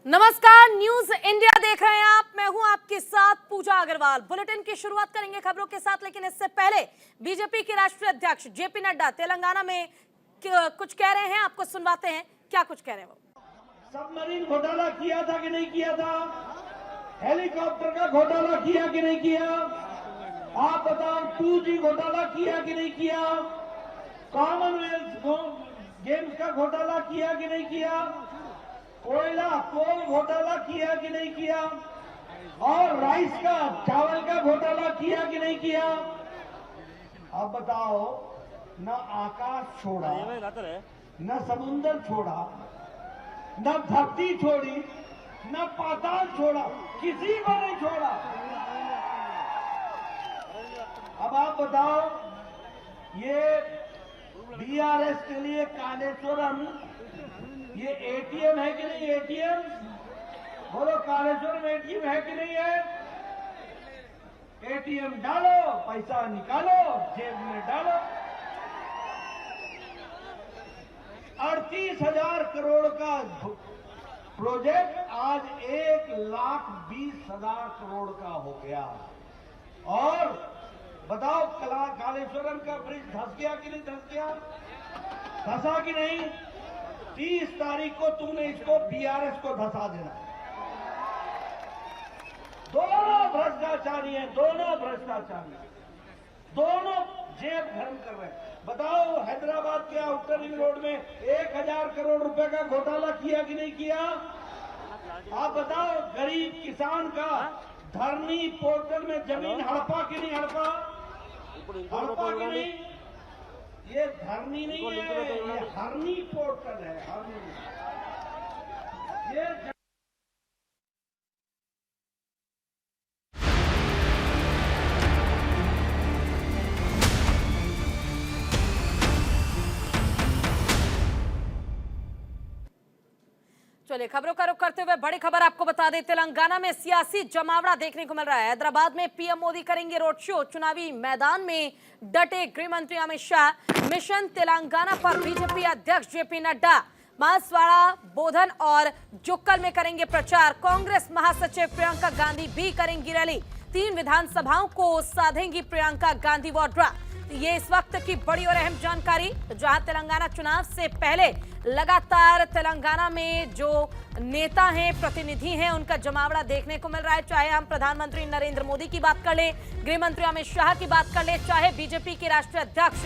नमस्कार, news India देख रहे हैं आप। मैं हूं आपके साथ पूजा अग्रवाल। बुलेटिन की शुरुआत करेंगे खबरों के साथ, लेकिन इससे पहले बीजेपी के राष्ट्रीय अध्यक्ष जेपी नड्डा तेलंगाना में कुछ कह रहे हैं, आपको सुनवाते हैं क्या कुछ कह रहे हैं वो। सबमरीन घोटाला किया था कि नहीं किया था? हेलीकॉप्टर का घोटाला किया कि नहीं किया? आप बताओ, 2G घोटाला किया कि नहीं किया? कॉमनवेल्थ गेम्स का घोटाला किया कि नहीं किया? कोयला कोल घोटाला किया कि नहीं किया? और राइस का, चावल का घोटाला किया कि नहीं किया? अब बताओ, न आकाश छोड़ा, न समुद्र छोड़ा, न धरती छोड़ी, न पाताल छोड़ा, किसी को नहीं छोड़ा। अब आप बताओ, ये बीआरएस के लिए कालेश्वरम ये एटीएम है कि नहीं? एटीएम बोलो, कालेश्वरम एटीएम है कि नहीं है? एटीएम डालो, पैसा निकालो, जेब में डालो। 38,000 करोड़ का प्रोजेक्ट आज 1,20,000 करोड़ का हो गया। और बताओ, कालेश्वरम का ब्रिज धंस गया कि नहीं धंस गया? धंसा कि नहीं? 30 तारीख को तुमने इसको बीआरएस को धंसा देना। दोनों भ्रष्टाचारी हैं, दोनों भ्रष्टाचारी, दोनों जेब भरम कर रहे हैं। बताओ, हैदराबाद के आउटर रिंग रोड में 1,000 करोड़ रुपए का घोटाला किया कि नहीं किया? आप बताओ, गरीब किसान का धरनी पोर्टल में जमीन हड़पा कि नहीं हड़पा? हड़पा कि नहीं? ये धरनी नहीं है, ये हरनी पोर्टल है, हरनी। ये चलिए, खबरों का रुख करते हुए बड़ी खबर आपको बता दें, तेलंगाना में सियासी जमावड़ा देखने को मिल रहा है। हैदराबाद में पीएम मोदी करेंगे रोड शो। चुनावी मैदान में डटे गृह मंत्री अमित शाह। मिशन तेलंगाना पर बीजेपी अध्यक्ष जेपी नड्डा बांसवाड़ा, बोधन और जुक्कल में करेंगे प्रचार। कांग्रेस महासचिव प्रियंका गांधी भी करेंगी रैली। 3 विधानसभाओं को साधेंगी प्रियंका गांधी वाड्रा। ये इस वक्त की बड़ी और अहम जानकारी, जहां तेलंगाना चुनाव से पहले लगातार तेलंगाना में जो नेता हैं, प्रतिनिधि हैं, उनका जमावड़ा देखने को मिल रहा है। चाहे हम प्रधानमंत्री नरेंद्र मोदी की बात कर लें, गृह मंत्री अमित शाह की बात कर लें, चाहे बीजेपी के राष्ट्रीय अध्यक्ष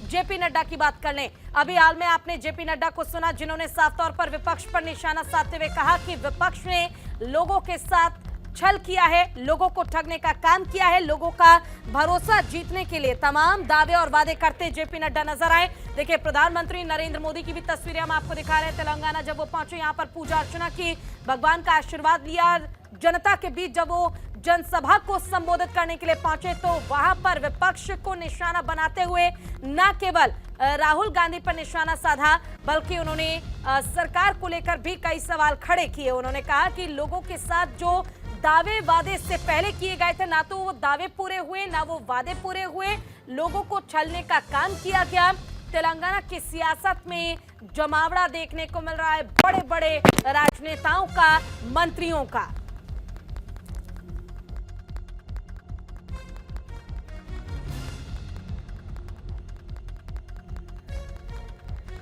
जेपी नड्डा की बात कर लें। अभी हाल में आपने जेपी नड्डा को सुना, जिन्होंने साफ तौर पर विपक्ष पर निशाना साधते हुए कहा कि विपक्ष ने लोगों के साथ छल किया है, लोगों को ठगने का काम किया है। लोगों का भरोसा जीतने के लिए तमाम दावे और वादे करते जेपी नड्डा नजर आए। देखिए, प्रधानमंत्री नरेंद्र मोदी की भी तस्वीरें हम आपको दिखा रहे हैं। तेलंगाना जब वो पहुंचे, यहां पर पूजा अर्चना की, भगवान का आशीर्वाद लिया। जनता के बीच जब वो जनसभा को संबोधित करने के लिए पहुंचे, तो वहां पर विपक्ष को निशाना बनाते हुए न केवल राहुल गांधी पर निशाना साधा, बल्कि उन्होंने सरकार को लेकर भी कई सवाल खड़े किए। उन्होंने कहा कि लोगों के साथ जो दावे वादे इससे पहले किए गए थे, ना तो वो दावे पूरे हुए, ना वो वादे पूरे हुए, लोगों को छलने का काम किया गया। तेलंगाना की सियासत में जमावड़ा देखने को मिल रहा है, बड़े बड़े राजनेताओं का, मंत्रियों का।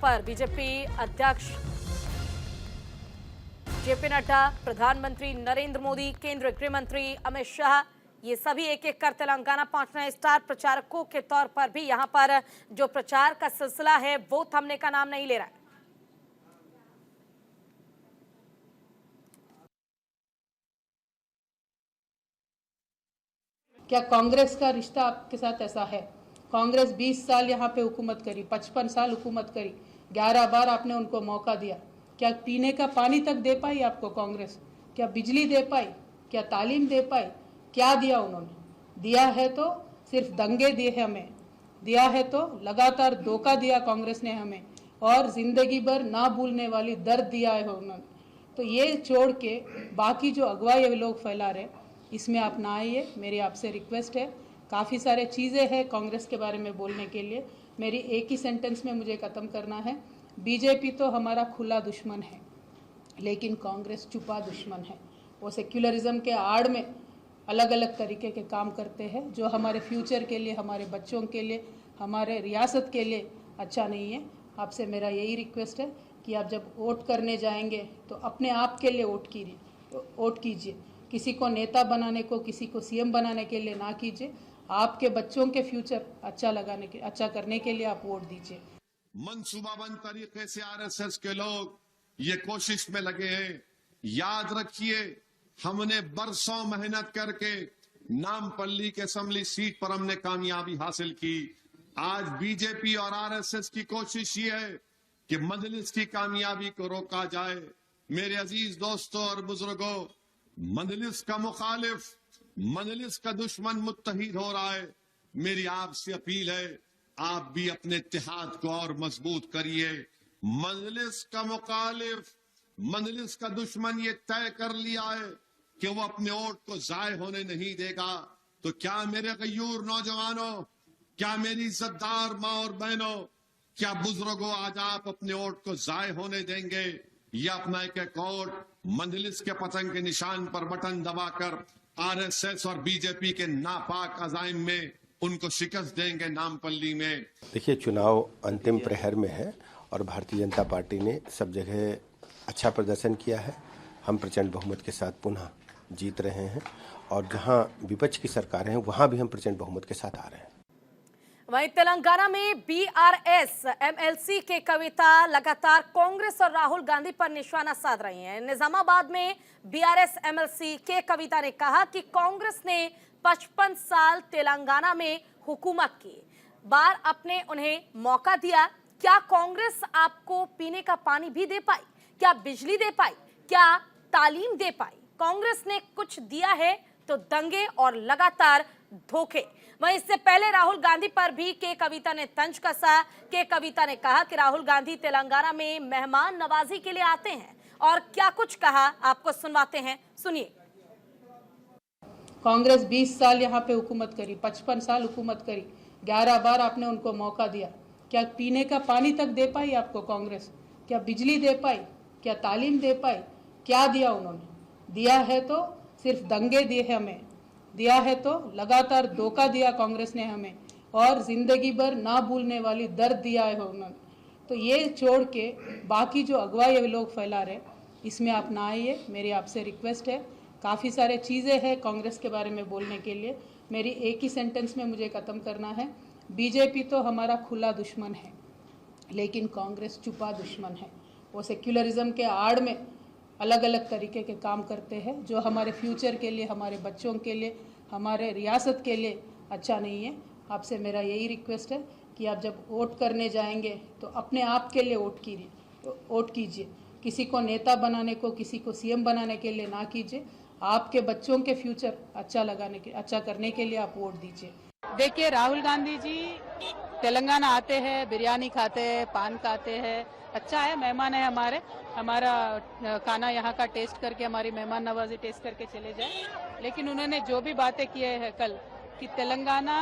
पर बीजेपी अध्यक्ष जेपी नड्डा, प्रधानमंत्री नरेंद्र मोदी, केंद्रीय गृह मंत्री अमित शाह, ये सभी एक एक कर तेलंगाना पहुंच रहे हैं। स्टार प्रचारकों के तौर पर भी यहां पर जो प्रचार का सिलसिला है वो थमने का नाम नहीं ले रहा है। क्या कांग्रेस का रिश्ता आपके साथ ऐसा है? कांग्रेस 20 साल यहाँ पे हुकूमत करी, 55 साल हुकूमत करी, 11 बार आपने उनको मौका दिया। क्या पीने का पानी तक दे पाई आपको कांग्रेस? क्या बिजली दे पाई? क्या तालीम दे पाई? क्या दिया उन्होंने? दिया है तो सिर्फ दंगे दिए हैं हमें, दिया है तो लगातार धोखा दिया कांग्रेस ने हमें, और जिंदगी भर ना भूलने वाली दर्द दिया है उन्होंने। तो ये छोड़ के बाकी जो अगुवाई लोग फैला रहे, इसमें आप ना आइए, मेरी आपसे रिक्वेस्ट है। काफ़ी सारे चीज़ें हैं कांग्रेस के बारे में बोलने के लिए, मेरी एक ही सेंटेंस में मुझे ख़त्म करना है। बीजेपी तो हमारा खुला दुश्मन है, लेकिन कांग्रेस छुपा दुश्मन है। वो सेक्युलरिज्म के आड़ में अलग अलग तरीके के काम करते हैं जो हमारे फ्यूचर के लिए, हमारे बच्चों के लिए, हमारे रियासत के लिए अच्छा नहीं है। आपसे मेरा यही रिक्वेस्ट है कि आप जब वोट करने जाएंगे तो अपने आप के लिए वोट कीजिए। किसी को नेता बनाने को, किसी को सीएम बनाने के लिए ना कीजिए। आपके बच्चों के फ्यूचर अच्छा करने के लिए आप वोट दीजिए। मंसूबाबंद तरीके से आरएसएस के लोग ये कोशिश में लगे हैं। याद रखिए, हमने बरसों मेहनत करके नामपल्ली के असेंबली सीट पर हमने कामयाबी हासिल की। आज बीजेपी और आरएसएस की कोशिश ये है कि मजलिस की कामयाबी को रोका जाए। मेरे अजीज दोस्तों और बुजुर्गों, मजलिस का मुखालिफ, मजलिस का दुश्मन मुत्तहिद हो रहा है। मेरी आपसे अपील है, आप भी अपने इत्तेहाद को और मजबूत करिए। मजलिस का मुखालिफ, मजलिस का दुश्मन ये तय कर लिया है कि वो अपने वोट को जाय होने नहीं देगा। तो क्या मेरे गयूर नौजवानों, क्या मेरी इज्जतदार माँ और बहनों, क्या बुजुर्गों, आज आप अपने वोट को जाय होने देंगे या अपना एक वोट मजलिस के पतंग के निशान पर बटन दबाकर आरएसएस और बीजेपी के नापाक अजाइम में उनको शिकस्त देंगे नामपल्ली में? देखिए, चुनाव अंतिम प्रहर में है और भारतीय जनता पार्टी ने सब जगह अच्छा प्रदर्शन किया है। हम प्रचंड बहुमत के साथ पुनः जीत रहे हैं और जहां विपक्ष की सरकार है वहां भी हम प्रचंड बहुमत के साथ आ रहे हैं। वहीं तेलंगाना में बीआरएस एमएलसी के कविता लगातार कांग्रेस और राहुल गांधी पर निशाना साध रही हैं। निजामाबाद में बीआरएस एमएलसी के कविता ने कहा कि कांग्रेस ने 55 साल तेलंगाना में हुकूमत की, बार अपने उन्हें मौका दिया। क्या कांग्रेस आपको पीने का पानी भी दे पाई? क्या बिजली दे पाई? क्या तालीम दे पाई? कांग्रेस ने कुछ दिया है तो दंगे और लगातार धोखे। वहीं इससे पहले राहुल गांधी पर भी के कविता ने तंज कसा। के कविता ने कहा कि राहुल गांधी तेलंगाना में मेहमान नवाजी के लिए आते हैं और क्या कुछ कहा आपको सुनवाते हैं, सुनिए। कांग्रेस 20 साल यहाँ पे हुकूमत करी, 55 साल हुकूमत करी, 11 बार आपने उनको मौका दिया। क्या पीने का पानी तक दे पाई आपको कांग्रेस? क्या बिजली दे पाई? क्या तालीम दे पाई? क्या दिया उन्होंने? दिया है तो सिर्फ दंगे दिए हमें, दिया है तो लगातार धोखा दिया कांग्रेस ने हमें, और जिंदगी भर ना भूलने वाली दर्द दिया है उन्होंने। तो ये छोड़ के बाकी जो अगुवाई लोग फैला रहे, इसमें आप ना आइए। मेरी आपसे रिक्वेस्ट है। काफ़ी सारे चीज़ें हैं कांग्रेस के बारे में बोलने के लिए, मेरी एक ही सेंटेंस में मुझे ख़त्म करना है। बीजेपी तो हमारा खुला दुश्मन है, लेकिन कांग्रेस छुपा दुश्मन है। वो सेक्युलरिज्म के आड़ में अलग अलग तरीके के काम करते हैं जो हमारे फ्यूचर के लिए, हमारे बच्चों के लिए, हमारे रियासत के लिए अच्छा नहीं है। आपसे मेरा यही रिक्वेस्ट है कि आप जब वोट करने जाएंगे तो अपने आप के लिए वोट कीजिए। किसी को नेता बनाने को, किसी को सीएम बनाने के लिए ना कीजिए। आपके बच्चों के फ्यूचर अच्छा करने के लिए आप वोट दीजिए। देखिए, राहुल गांधी जी तेलंगाना आते हैं, बिरयानी खाते हैं, पान खाते हैं, अच्छा है, मेहमान है हमारा खाना यहाँ का टेस्ट करके, हमारी मेहमान नवाजी टेस्ट करके चले जाए। लेकिन उन्होंने जो भी बातें किए हैं कल कि तेलंगाना,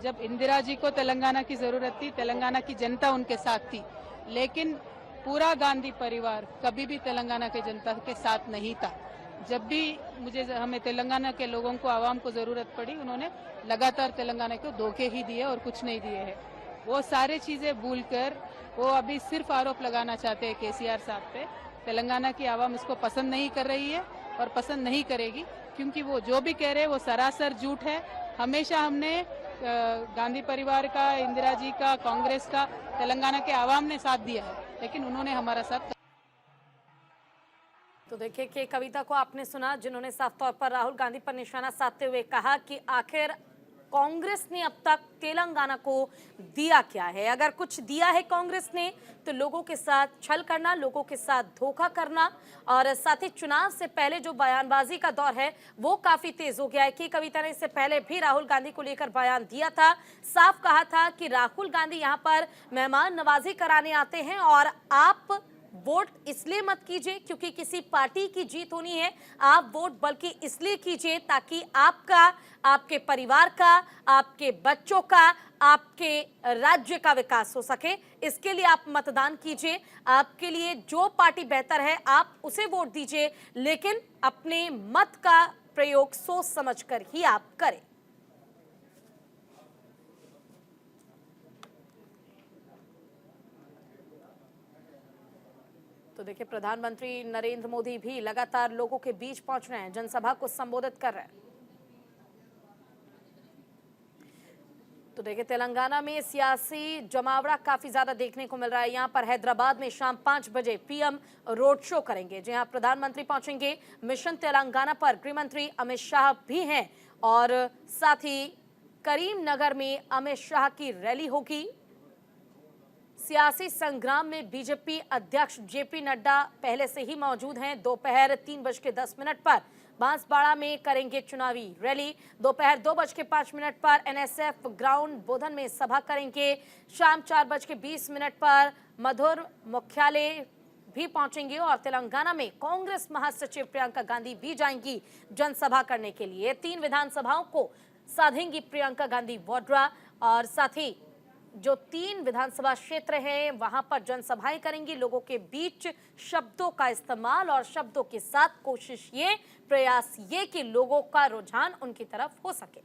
जब इंदिरा जी को तेलंगाना की जरूरत थी, तेलंगाना की जनता उनके साथ थी, लेकिन पूरा गांधी परिवार कभी भी तेलंगाना के जनता के साथ नहीं था। जब भी हमें तेलंगाना के लोगों को, आवाम को जरूरत पड़ी, उन्होंने लगातार तेलंगाना को धोखे ही दिए और कुछ नहीं दिए हैं। वो सारे चीजें भूलकर वो अभी सिर्फ आरोप लगाना चाहते हैं केसीआर साहब पे। तेलंगाना की आवाम इसको पसंद नहीं कर रही है और पसंद नहीं करेगी, क्योंकि वो जो भी कह रहे हैं वो सरासर झूठ है। हमेशा हमने गांधी परिवार का, इंदिरा जी का, कांग्रेस का, तेलंगाना के आवाम ने साथ दिया है, लेकिन उन्होंने हमारा साथ। तो देखिए कि कविता को आपने सुना, जिन्होंने साफ तौर पर राहुल गांधी पर निशाना साधते हुए कहा कि आखिर कांग्रेस ने अब तक तेलंगाना को दिया क्या है। अगर कुछ दिया है कांग्रेस ने तो लोगों के साथ छल करना, लोगों के साथ धोखा करना, और साथ ही चुनाव से पहले जो बयानबाजी का दौर है वो काफी तेज हो गया है। कि कविता ने इससे पहले भी राहुल गांधी को लेकर बयान दिया था, साफ कहा था कि राहुल गांधी यहाँ पर मेहमान नवाजी कराने आते हैं और आप वोट इसलिए मत कीजिए क्योंकि किसी पार्टी की जीत होनी है, आप वोट बल्कि इसलिए कीजिए ताकि आपका, आपके परिवार का, आपके बच्चों का, आपके राज्य का विकास हो सके। इसके लिए आप मतदान कीजिए, आपके लिए जो पार्टी बेहतर है आप उसे वोट दीजिए, लेकिन अपने मत का प्रयोग सोच समझकर ही आप करें। तो देखिए, प्रधानमंत्री नरेंद्र मोदी भी लगातार लोगों के बीच पहुंच रहे हैं, जनसभा को संबोधित कर रहे हैं। तो देखिए, तेलंगाना में सियासी जमावड़ा काफी ज्यादा देखने को मिल रहा है। यहां पर हैदराबाद में शाम 5 बजे पीएम रोड शो करेंगे, जहां प्रधानमंत्री पहुंचेंगे। मिशन तेलंगाना पर गृह मंत्री अमित शाह भी हैं और साथ ही करीमनगर में अमित शाह की रैली होगी। सियासी संग्राम में बीजेपी अध्यक्ष जेपी नड्डा पहले से ही मौजूद हैं। दोपहर 3:10 पर बांसवाड़ा में करेंगे चुनावी रैली। दोपहर 2:05 पर एनएसएफ ग्राउंड बोधन में सभा करेंगे। शाम 4:20 पर मधुर मुख्यालय भी पहुंचेंगे और तेलंगाना में कांग्रेस महासचिव प्रियंका गांधी भी जाएंगी जनसभा करने के लिए। 3 विधानसभाओं को साधेंगी प्रियंका गांधी वाड्रा और साथ ही जो 3 विधानसभा क्षेत्र हैं वहां पर जनसभाएं करेंगी। लोगों के बीच शब्दों का इस्तेमाल और शब्दों के साथ कोशिश ये, प्रयास ये कि लोगों का रुझान उनकी तरफ हो सके।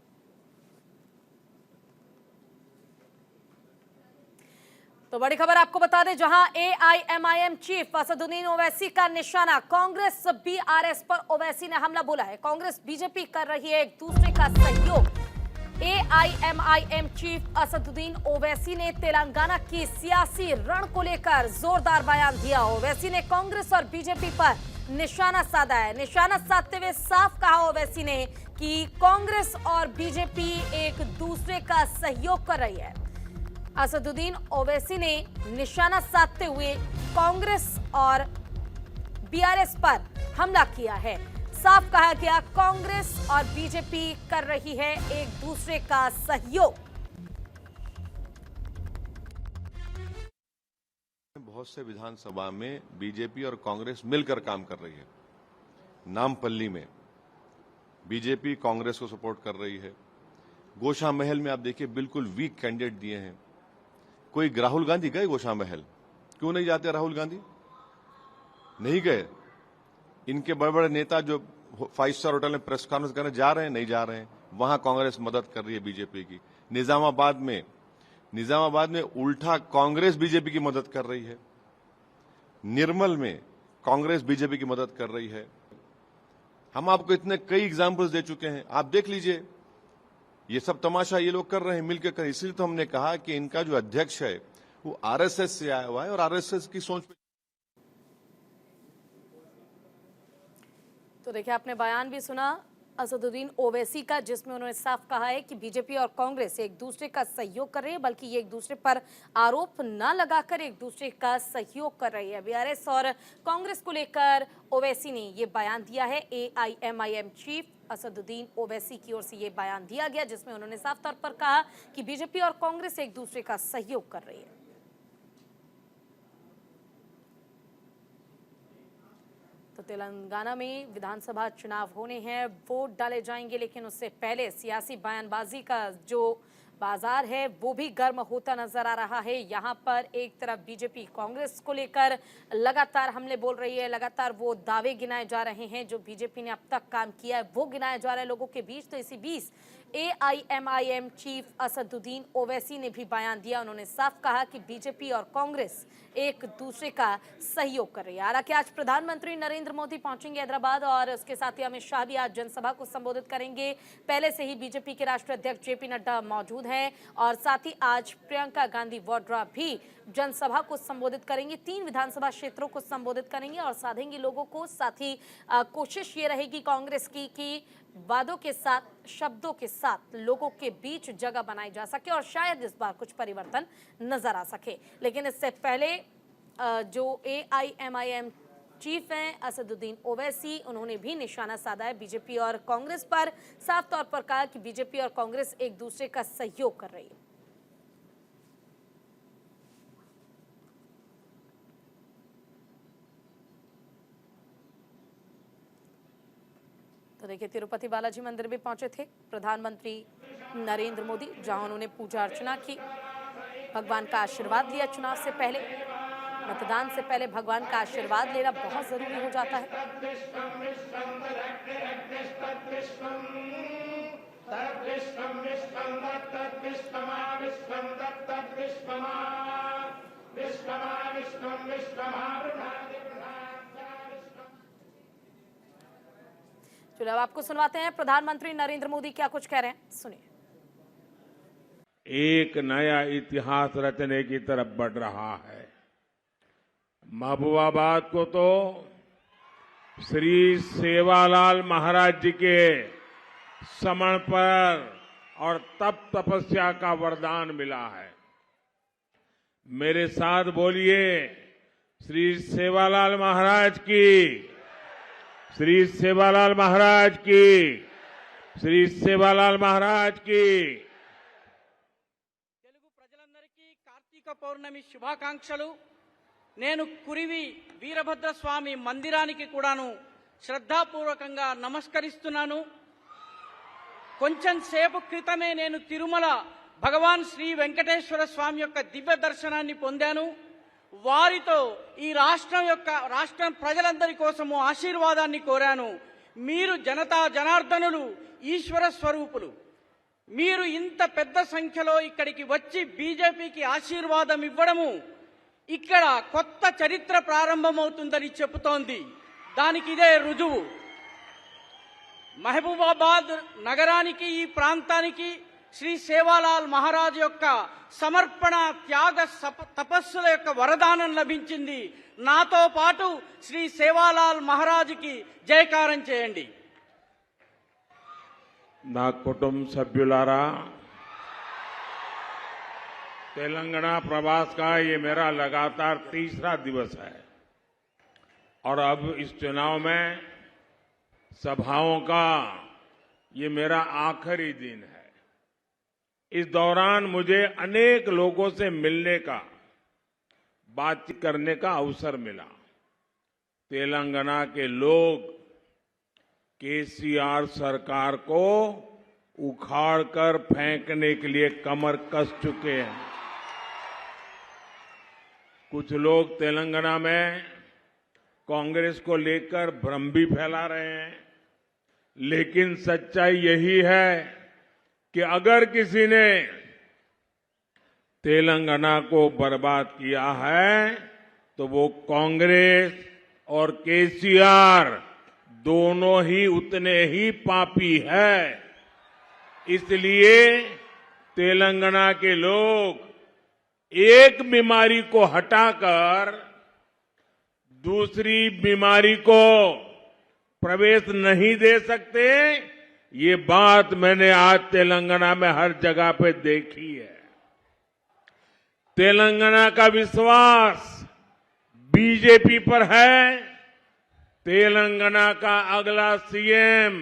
तो बड़ी खबर आपको बता दें, जहां एआईएमआईएम चीफ असदुद्दीन ओवैसी का निशाना कांग्रेस बीआरएस पर ओवैसी ने हमला बोला है। कांग्रेस बीजेपी कर रही है एक दूसरे का सहयोग। एआईएमआईएम चीफ असदुद्दीन ओवैसी ने तेलंगाना की सियासी रण को लेकर जोरदार बयान दिया। ओवैसी ने कांग्रेस और बीजेपी पर निशाना साधा है। निशाना साधते हुए साफ कहा ओवैसी ने कि कांग्रेस और बीजेपी एक दूसरे का सहयोग कर रही है। असदुद्दीन ओवैसी ने निशाना साधते हुए कांग्रेस और बीआरएस पर हमला किया है। साफ कहा गया, कांग्रेस और बीजेपी कर रही है एक दूसरे का सहयोग। बहुत से विधानसभा में बीजेपी और कांग्रेस मिलकर काम कर रही है। नामपल्ली में बीजेपी कांग्रेस को सपोर्ट कर रही है। गोशा महल में आप देखिए बिल्कुल वीक कैंडिडेट दिए हैं। कोई राहुल गांधी गए गोशा महल? क्यों नहीं जाते राहुल गांधी? नहीं गए। इनके बड़े बड़े नेता जो 5 स्टार होटल में प्रेस कॉन्फ्रेंस करने जा रहे हैं, नहीं जा रहे हैं। वहां कांग्रेस मदद कर रही है बीजेपी की। निजामाबाद में उल्टा कांग्रेस बीजेपी की मदद कर रही है। निर्मल में कांग्रेस बीजेपी की मदद कर रही है। हम आपको इतने कई एग्जाम्पल्स दे चुके हैं, आप देख लीजिए। ये सब तमाशा ये लोग कर रहे हैं, मिलकर कर। इसलिए तो हमने कहा कि इनका जो अध्यक्ष है वो आरएसएस से आया हुआ है और आरएसएस की सोच पे। तो देखिए, आपने बयान भी सुना असदुद्दीन ओवैसी का, जिसमें उन्होंने साफ कहा है कि बीजेपी और कांग्रेस एक दूसरे का सहयोग कर रही है, बल्कि ये एक दूसरे पर आरोप न लगाकर एक दूसरे का सहयोग कर रही है। बीआरएस और कांग्रेस को लेकर ओवैसी ने ये बयान दिया है। एआईएमआईएम चीफ असदुद्दीन ओवैसी की ओर से ये बयान दिया गया, जिसमें उन्होंने साफ तौर पर कहा कि बीजेपी और कांग्रेस एक दूसरे का सहयोग कर रही है। तो तेलंगाना में विधानसभा चुनाव होने हैं, वोट डाले जाएंगे, लेकिन उससे पहले सियासी बयानबाजी का जो बाजार है वो भी गर्म होता नजर आ रहा है। यहाँ पर एक तरफ बीजेपी कांग्रेस को लेकर लगातार हमले बोल रही है, लगातार वो दावे गिनाए जा रहे हैं जो बीजेपी ने अब तक काम किया है वो गिनाया जा रहा है लोगों के बीच। तो इसी बीच एआईएमआईएम चीफ असदुद्दीन ओवैसी ने भी बयान दिया। उन्होंने साफ कहा कि बीजेपी और कांग्रेस एक दूसरे का सहयोग कर रही है। हालांकि आज प्रधानमंत्री नरेंद्र मोदी पहुंचेंगे हैदराबाद और उसके साथ ही अमित शाह भी आज जनसभा को संबोधित करेंगे। पहले से ही बीजेपी के राष्ट्रीय अध्यक्ष जेपी नड्डा मौजूद हैं और साथ ही आज प्रियंका गांधी वाड्रा भी जनसभा को संबोधित करेंगी। 3 विधानसभा क्षेत्रों को संबोधित करेंगे और साधेंगी लोगों को। साथ ही कोशिश ये रहेगी कांग्रेस की कि वादों के साथ, शब्दों के साथ लोगों के बीच जगह बनाई जा सके और शायद इस बार कुछ परिवर्तन नजर आ सके। लेकिन इससे पहले जो एआईएमआईएम चीफ हैं असदुद्दीन ओवैसी, उन्होंने भी निशाना साधा है बीजेपी और कांग्रेस पर। साफ तौर पर कहा कि बीजेपी और कांग्रेस एक दूसरे का सहयोग कर रही है। तो देखिए, तिरुपति बालाजी मंदिर भी पहुंचे थे प्रधानमंत्री नरेंद्र मोदी, जहां उन्होंने पूजा अर्चना की, भगवान का आशीर्वाद लिया। चुनाव से पहले, मतदान से पहले भगवान का आशीर्वाद लेना बहुत जरूरी हो जाता है। चलो अब आपको सुनवाते हैं प्रधानमंत्री नरेंद्र मोदी क्या कुछ कह रहे हैं, सुनिए। एक नया इतिहास रचने की तरफ बढ़ रहा है। महबूबाबाद को तो श्री सेवालाल महाराज जी के समर्पण और तप तपस्या का वरदान मिला है। मेरे साथ बोलिए, श्री सेवालाल महाराज की, श्री सेवालाल महाराज की, श्री सेवालाल महाराज की। తెలుగు ప్రజలందరికీ కార్తీక పౌర్ణమి శుభాకాంక్షలు। నేను కురివి వీరభద్ర స్వామి మందిరానికి కూడాను శ్రద్ధాపూర్వకంగా నమస్కరిస్తున్నాను। కొంచెం సేపు క్రితమే నేను తిరుమల భగవాన్ శ్రీ వెంకటేశ్వర స్వామి యొక్క దివ్య దర్శనాన్ని పొందాను। వారితో ఈ రాష్ట్రం ప్రజలందరి కోసము ఆశీర్వాదాన్ని కోరాను। మీరు జనతా జనార్దనులు, ఈశ్వర స్వరూపులు। మీరు ఇంత పెద్ద సంఖ్యలో ఇక్కడికి వచ్చి బీజేపీకి ఆశీర్వాదం ఇవ్వడము ఇక్కడ కొత్త చరిత్ర ప్రారంభమవుతుందని చెబుతోంది। దానికి ఇదే రుజువు। మహబూబాబాద్ నగరానికి, ఈ ప్రాంతానికి శ్రీ సేవాలాల్ మహారాజ్ యొక్క సమర్పణ, త్యాగ, తపస్సుల యొక్క వరదానం లభించింది। నాతో పాటు శ్రీ సేవాలాల్ మహారాజ్కి జయకారం చేయండి। నా కుటుంబ సభ్యులారా, तेलंगाना प्रवास का ये मेरा लगातार तीसरा दिवस है और अब इस चुनाव में सभाओं का ये मेरा आखिरी दिन है। इस दौरान मुझे अनेक लोगों से मिलने का, बातचीत करने का अवसर मिला। तेलंगाना के लोग केसीआर सरकार को उखाड़कर फेंकने के लिए कमर कस चुके हैं। कुछ लोग तेलंगाना में कांग्रेस को लेकर भ्रम भी फैला रहे हैं, लेकिन सच्चाई यही है कि अगर किसी ने तेलंगाना को बर्बाद किया है तो वो कांग्रेस और केसीआर दोनों ही उतने ही पापी है। इसलिए तेलंगाना के लोग एक बीमारी को हटाकर दूसरी बीमारी को प्रवेश नहीं दे सकते। ये बात मैंने आज तेलंगाना में हर जगह पे देखी है। तेलंगाना का विश्वास बीजेपी पर है। तेलंगाना का अगला सीएम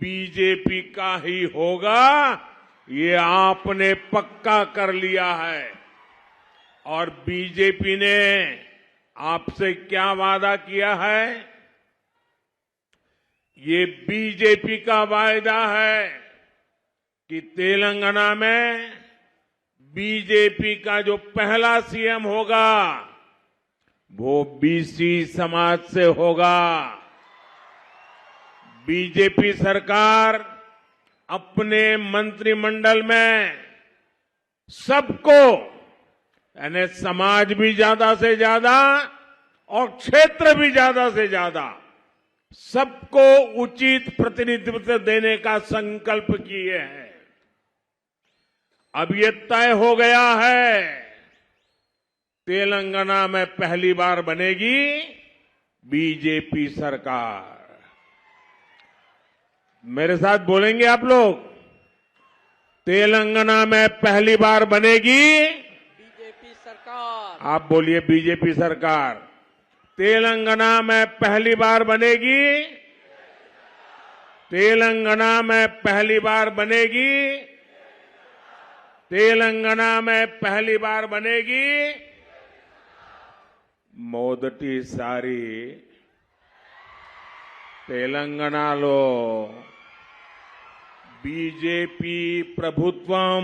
बीजेपी का ही होगा, ये आपने पक्का कर लिया है। और बीजेपी ने आपसे क्या वादा किया है? ये बीजेपी का वायदा है कि तेलंगाना में बीजेपी का जो पहला सीएम होगा वो बीसी समाज से होगा। बीजेपी सरकार अपने मंत्रिमंडल में सबको, यानी समाज भी ज्यादा से ज्यादा और क्षेत्र भी ज्यादा से ज्यादा, सबको उचित प्रतिनिधित्व देने का संकल्प किए हैं। अब ये तय हो गया है, तेलंगाना में पहली बार बनेगी बीजेपी सरकार। मेरे साथ बोलेंगे आप लोग, तेलंगाना में पहली बार बनेगी बीजेपी सरकार। आप बोलिए, बीजेपी सरकार। तेलंगाना में पहली बार बनेगी, तेलंगाना में पहली बार बनेगी, तेलंगाना में पहली बार बनेगी। మొదటిసారి తెలంగాణలో బీజేపీ ప్రభుత్వం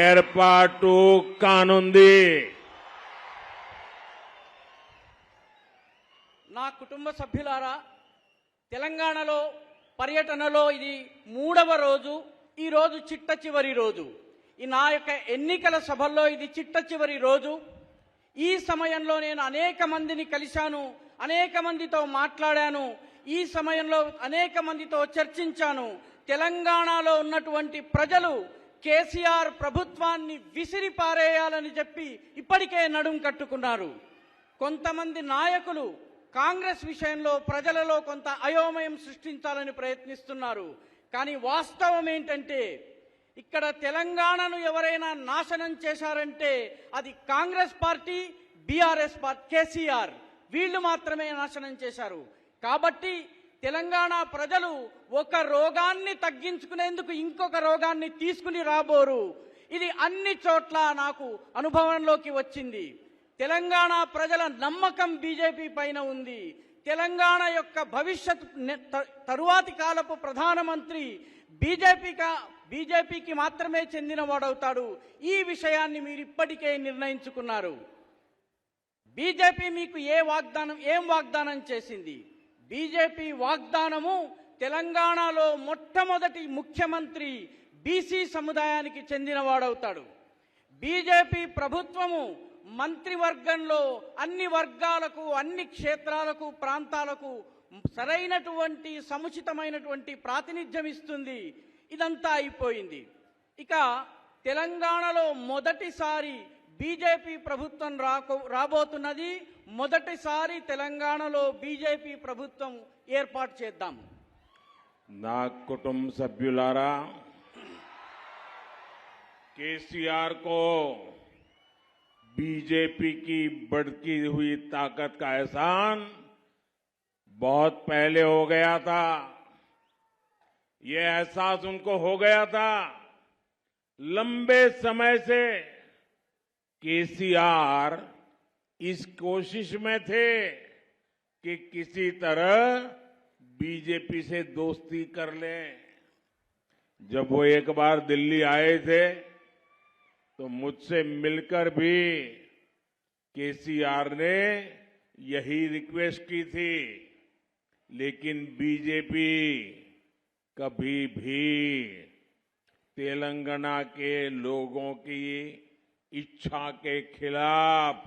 ఏర్పాటు కానుంది. నా కుటుంబ సభ్యులారా, తెలంగాణలో పర్యటనలో ఇది 3వ రోజు. ఈ రోజు చిట్ట చివరి రోజు. ఈ నా యొక్క ఎన్నికల సభల్లో ఇది చిట్ట చివరి రోజు. ఈ సమయంలో నేను అనేక మందిని కలిశాను, అనేక మందితో మాట్లాడాను, ఈ సమయంలో అనేక మందితో చర్చించాను. తెలంగాణలో ఉన్నటువంటి ప్రజలు కేసీఆర్ ప్రభుత్వాన్ని విసిరిపారేయాలని చెప్పి ఇప్పటికే నడుం కట్టుకున్నారు. కొంతమంది నాయకులు కాంగ్రెస్ విషయంలో ప్రజలలో కొంత అయోమయం సృష్టించాలని ప్రయత్నిస్తున్నారు. కానీ వాస్తవం ఏంటంటే ఇక్కడ తెలంగాణను ఎవరైనా నాశనం చేశారంటే అది Congress party, BRS party, KCR వీళ్ళు మాత్రమే నాశనం చేశారు. కాబట్టి తెలంగాణ ప్రజలు ఒక రోగాన్ని తగ్గించుకునేందుకు ఇంకొక రోగాన్ని తీసుకుని రాబోరు. ఇది అన్ని చోట్ల నాకు అనుభవంలోకి వచ్చింది. తెలంగాణ ప్రజల నమ్మకం బీజేపీ పైన ఉంది. తెలంగాణ యొక్క భవిష్యత్ తరువాతి కాలపు ప్రధానమంత్రి బీజేపీకి మాత్రమే చెందినవాడవుతాడు. ఈ విషయాన్ని మీరు ఇప్పటికే నిర్ణయించుకున్నారు. బీజేపీ మీకు ఏం వాగ్దానం చేసింది? బీజేపీ వాగ్దానము తెలంగాణలో మొట్టమొదటి ముఖ్యమంత్రి బీసీ సముదాయానికి చెందినవాడవుతాడు. బీజేపీ ప్రభుత్వము మంత్రివర్గంలో అన్ని వర్గాలకు, అన్ని క్షేత్రాలకు, ప్రాంతాలకు సరైనటువంటి సముచితమైనటువంటి ప్రాతినిధ్యం ఇస్తుంది. ఇదంతా అయిపోయింది. ఇక తెలంగాణలో మొదటిసారి బీజేపీ ప్రభుత్వం రాబోతున్నది. మొదటిసారి తెలంగాణలో బీజేపీ ప్రభుత్వం ఏర్పాటు చేద్దాం. నా కుటుంబ సభ్యులారా, केसीआर को बीजेपी की बढ़ती हुई ताकत का एहसान बहुत पहले हो गया था. ये एहसास उनको हो गया था. लंबे समय से केसीआर इस कोशिश में थे कि किसी तरह बीजेपी से दोस्ती कर लें. जब वो एक बार दिल्ली आए थे तो मुझसे मिलकर भी केसीआर ने यही रिक्वेस्ट की थी. लेकिन बीजेपी कभी भी तेलंगाना के लोगों की इच्छा के खिलाफ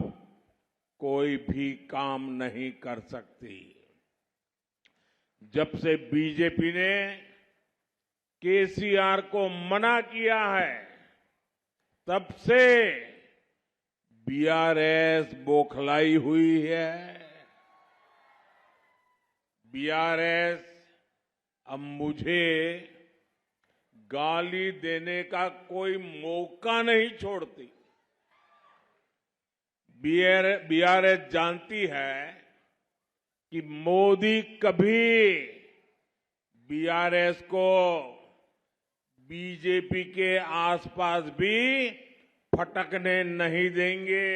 कोई भी काम नहीं कर सकती. जब से बीजेपी ने केसीआर को मना किया है, तब से बीआरएस बौखलाई हुई है. बीआरएस अब मुझे गाली देने का कोई मौका नहीं छोड़ती. बीआरएस जानती है कि मोदी कभी बीआरएस को बीजेपी के आसपास भी फटकने नहीं देंगे.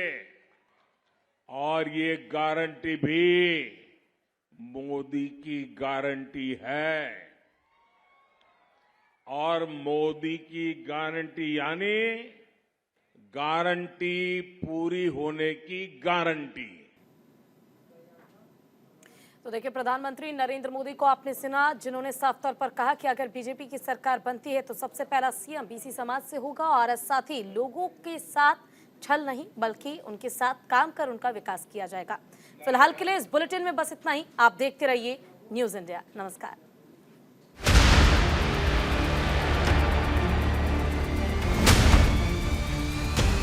और ये गारंटी भी मोदी की गारंटी है. और मोदी की गारंटी यानी गारंटी पूरी होने की गारंटी. तो देखिए, प्रधानमंत्री नरेंद्र मोदी को आपने सुना, जिन्होंने साफ तौर पर कहा कि अगर बीजेपी की सरकार बनती है तो सबसे पहला सीएम बीसी समाज से होगा और साथ ही लोगों के साथ छल नहीं बल्कि उनके साथ काम कर उनका विकास किया जाएगा. फिलहाल के लिए इस बुलेटिन में बस इतना ही. आप देखते रहिए न्यूज़ इंडिया. नमस्कार.